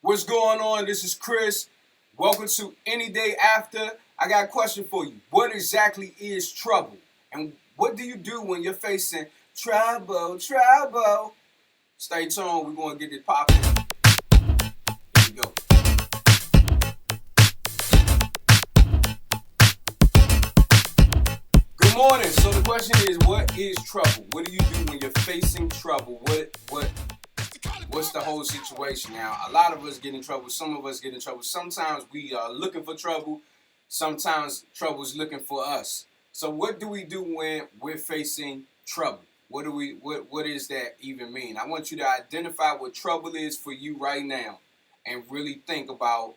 What's going on? This is Chris. Welcome to Any Day After. I got a question for you. What exactly is trouble? And what do you do when you're facing trouble? Stay tuned. We're going to get it popping. Here we go. Good morning. So the question is, what is trouble? What do you do when you're facing trouble? What's the whole situation now? A lot of us get in trouble. Some of us get in trouble. Sometimes we are looking for trouble. Sometimes trouble's looking for us. So what do we do when we're facing trouble? What does that even mean? I want you to identify what trouble is for you right now and really think about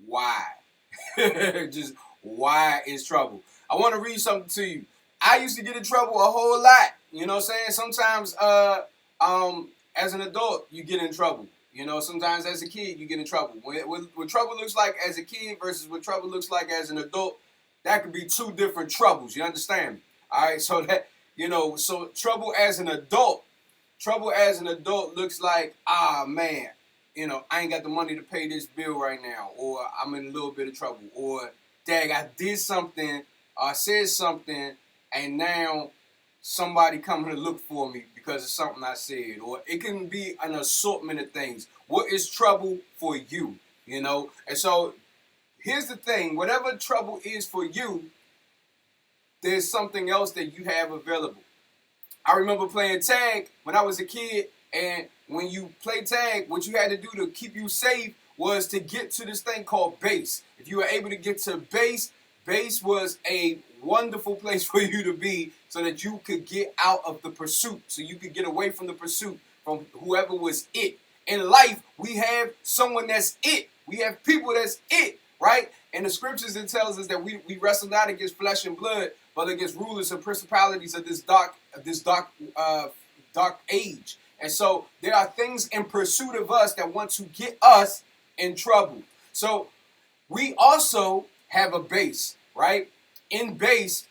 why. Just why is trouble? I want to read something to you. I used to get in trouble a whole lot. You know what I'm saying? Sometimes as an adult, you get in trouble. You know, sometimes as a kid, you get in trouble. What trouble looks like as a kid versus what trouble looks like as an adult, that could be two different troubles. You understand me? All right, so so trouble as an adult looks like, man, I ain't got the money to pay this bill right now, or I'm in a little bit of trouble, or dang, I did something, or I said something, and now somebody coming to look for me because of something I said, or it can be an assortment of things. What is trouble for you? And so here's the thing: whatever trouble is for you, there's something else that you have available. I remember playing tag when I was a kid, and when you play tag, what you had to do to keep you safe was to get to this thing called base. If you were able to get to base was a wonderful place for you to be so that you could get out of the pursuit, so you could get away from the pursuit, from whoever was it. In life, we have someone that's it. We have people that's it, right? In the scriptures, it tells us that we wrestle not against flesh and blood, but against rulers and principalities of this dark age. And so there are things in pursuit of us that want to get us in trouble. So we also have a base, right? In base,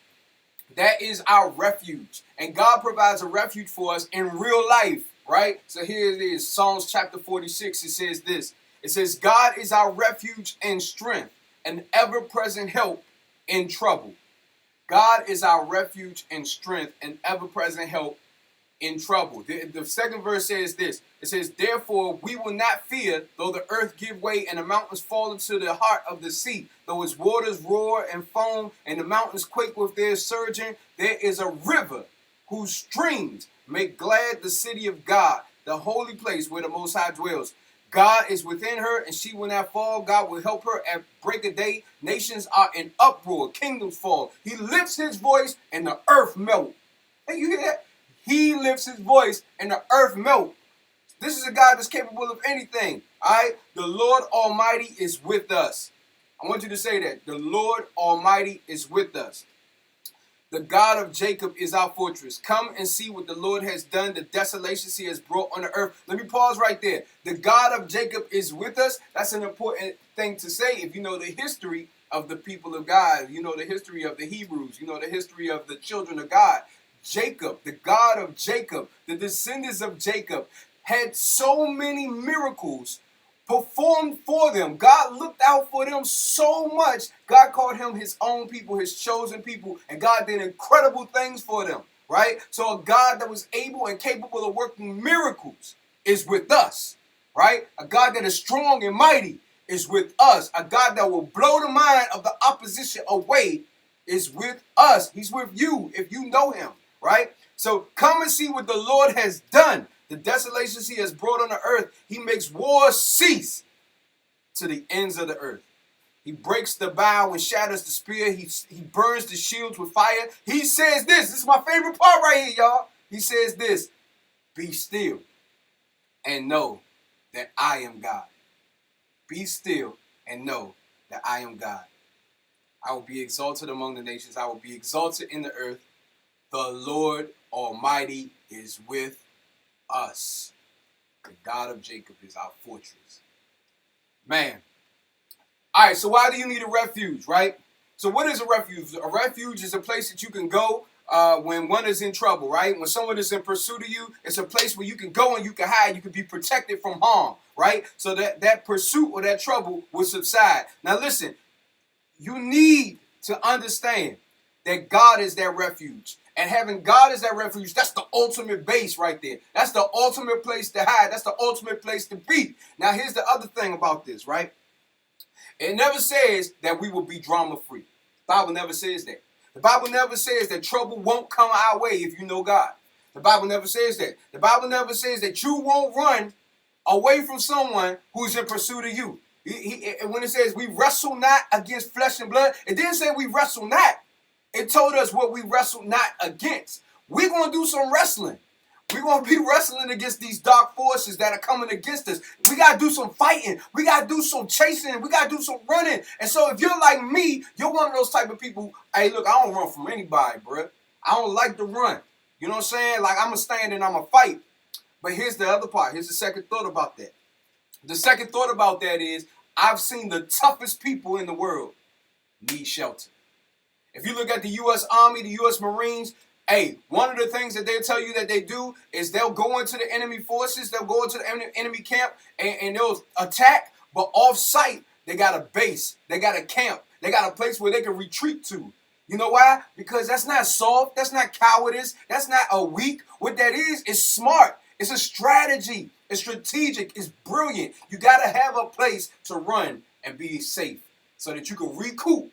that is our refuge. And God provides a refuge for us in real life, right? So here it is, Psalms chapter 46, it says this. It says, God is our refuge and strength, an ever-present help in trouble. God is our refuge and strength, an ever-present help in trouble. The second verse says this. It says, therefore we will not fear, though the earth give way and the mountains fall into the heart of the sea. Though its waters roar and foam and the mountains quake with their surging, there is a river whose streams make glad the city of God, the holy place where the Most High dwells. God is within her, and she will not fall. God will help her at break of day. Nations are in uproar. Kingdoms fall. He lifts his voice, and the earth melt. Hey, you hear that? He lifts his voice, and the earth melt. This is a God that's capable of anything. All right? The Lord Almighty is with us. I want you to say that. The Lord Almighty is with us. The God of Jacob is our fortress. Come and see what the Lord has done, the desolations he has brought on the earth. Let me pause right there. The God of Jacob is with us. That's an important thing to say if you know the history of the people of God. You know the history of the Hebrews. You know the history of the children of God. Jacob, the God of Jacob, the descendants of Jacob, had so many miracles performed for them. God looked out for them so much. God called him his own people, his chosen people, and God did incredible things for them, right? So a God that was able and capable of working miracles is with us, right? A God that is strong and mighty is with us. A God that will blow the mind of the opposition away is with us. He's with you if you know him, right? So come and see what the Lord has done. The desolations he has brought on the earth. He makes war cease to the ends of the earth. He breaks the bow and shatters the spear. He burns the shields with fire. He says this. This is my favorite part right here, y'all. He says this. Be still and know that I am God. Be still and know that I am God. I will be exalted among the nations. I will be exalted in the earth. The Lord Almighty is with us. The God of Jacob is our fortress. Man. All right, so why do you need a refuge, right? So what is a refuge? A refuge is a place that you can go when one is in trouble, right? When someone is in pursuit of you, it's a place where you can go and you can hide. You can be protected from harm, right? So that pursuit or that trouble will subside. Now listen, you need to understand that God is that refuge. And having God as that refuge, that's the ultimate base right there. That's the ultimate place to hide. That's the ultimate place to be. Now here's the other thing about this, right? It never says that we will be drama-free. The Bible never says that. The Bible never says that trouble won't come our way if you know God. The Bible never says that. The Bible never says that you won't run away from someone who's in pursuit of you. When it says we wrestle not against flesh and blood, it didn't say we wrestle not. It told us what we wrestle not against. We're going to do some wrestling. We're going to be wrestling against these dark forces that are coming against us. We got to do some fighting. We got to do some chasing. We got to do some running. And so if you're like me, you're one of those type of people, hey, look, I don't run from anybody, bro. I don't like to run. You know what I'm saying? Like, I'm going to stand and I'm going to fight. But here's the other part. Here's the second thought about that. The second thought about that is I've seen the toughest people in the world need shelter. If you look at the U.S. Army, the U.S. Marines, hey, one of the things that they'll tell you that they do is they'll go into the enemy forces, they'll go into the enemy camp, and they'll attack, but off-site, they got a base, they got a camp, they got a place where they can retreat to. You know why? Because that's not soft, that's not cowardice, that's not a weak. What that is smart. It's a strategy. It's strategic. It's brilliant. You got to have a place to run and be safe so that you can recoup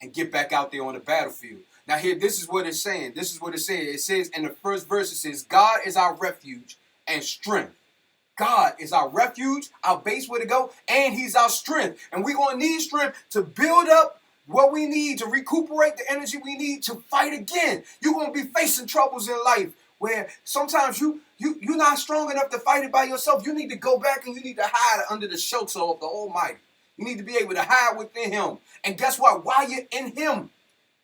and get back out there on the battlefield. Now here, this is what it's saying. This is what it says. It says in the first verse, it says, God is our refuge and strength. God is our refuge, our base where to go, and he's our strength. And we're going to need strength to build up what we need, to recuperate the energy we need to fight again. You're going to be facing troubles in life where sometimes you're not strong enough to fight it by yourself. You need to go back and you need to hide under the shelter of the Almighty. You need to be able to hide within him. And guess what? While you're in him,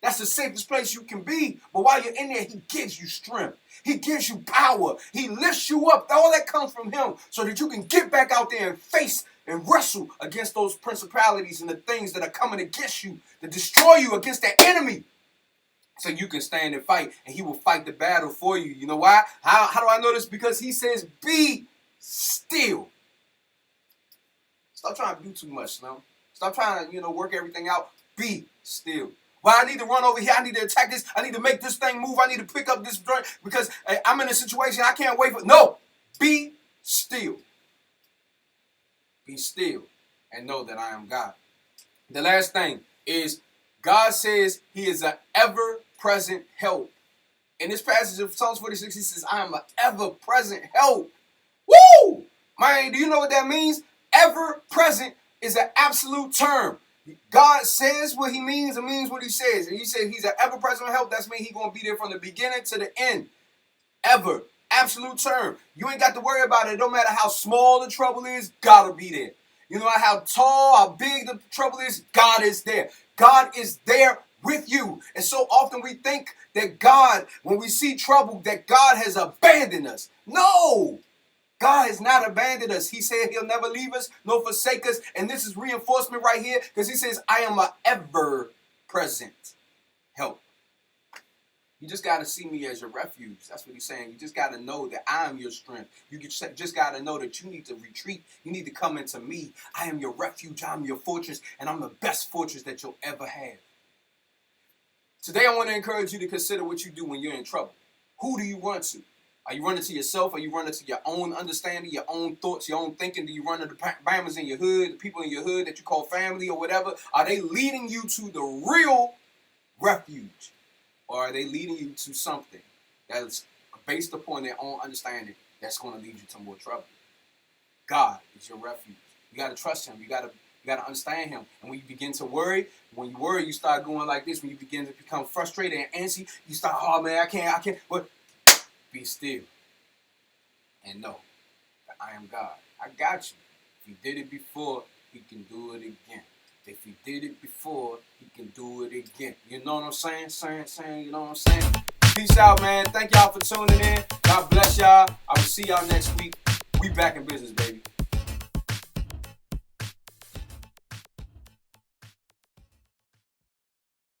that's the safest place you can be. But while you're in there, he gives you strength. He gives you power. He lifts you up. All that comes from him so that you can get back out there and face and wrestle against those principalities and the things that are coming against you to destroy you against that enemy. So you can stand and fight, and he will fight the battle for you. You know why? How do I know this? Because he says, be still. Stop trying to do too much, Slim. Stop trying to, work everything out. Be still. Well, I need to run over here. I need to attack this. I need to make this thing move. I need to pick up this joint because I'm in a situation I can't wait for. No, be still. Be still and know that I am God. The last thing is God says he is an ever-present help. In this passage of Psalms 46, he says, I am an ever-present help. Woo! Man, do you know what that means? Ever-present is an absolute term. God says what he means and means what he says. And he said he's an ever-present help. That's mean he's going to be there from the beginning to the end. Ever. Absolute term. You ain't got to worry about it. No matter how small the trouble is, God will be there. You know how tall, how big the trouble is, God is there. God is there with you. And so often we think that God, when we see trouble, that God has abandoned us. No! God has not abandoned us. He said he'll never leave us nor forsake us. And this is reinforcement right here because he says, I am an ever-present help. You just got to see me as your refuge. That's what he's saying. You just got to know that I am your strength. You just got to know that you need to retreat. You need to come into me. I am your refuge. I'm your fortress. And I'm the best fortress that you'll ever have. Today, I want to encourage you to consider what you do when you're in trouble. Who do you run to? Are you running to yourself? Are you running to your own understanding, your own thoughts, your own thinking? Do you run to the Bama's in your hood, the people in your hood that you call family or whatever? Are they leading you to the real refuge? Or are they leading you to something that's based upon their own understanding that's going to lead you to more trouble? God is your refuge. You got to trust him. You got to understand him. And when you begin to worry, you start going like this. When you begin to become frustrated and antsy, you start, oh man, I can't. But be still and know that I am God. I got you. If he did it before, he can do it again. If he did it before, he can do it again. You know what I'm saying? You know what I'm saying? Peace out, man. Thank y'all for tuning in. God bless y'all. I will see y'all next week. We back in business, baby.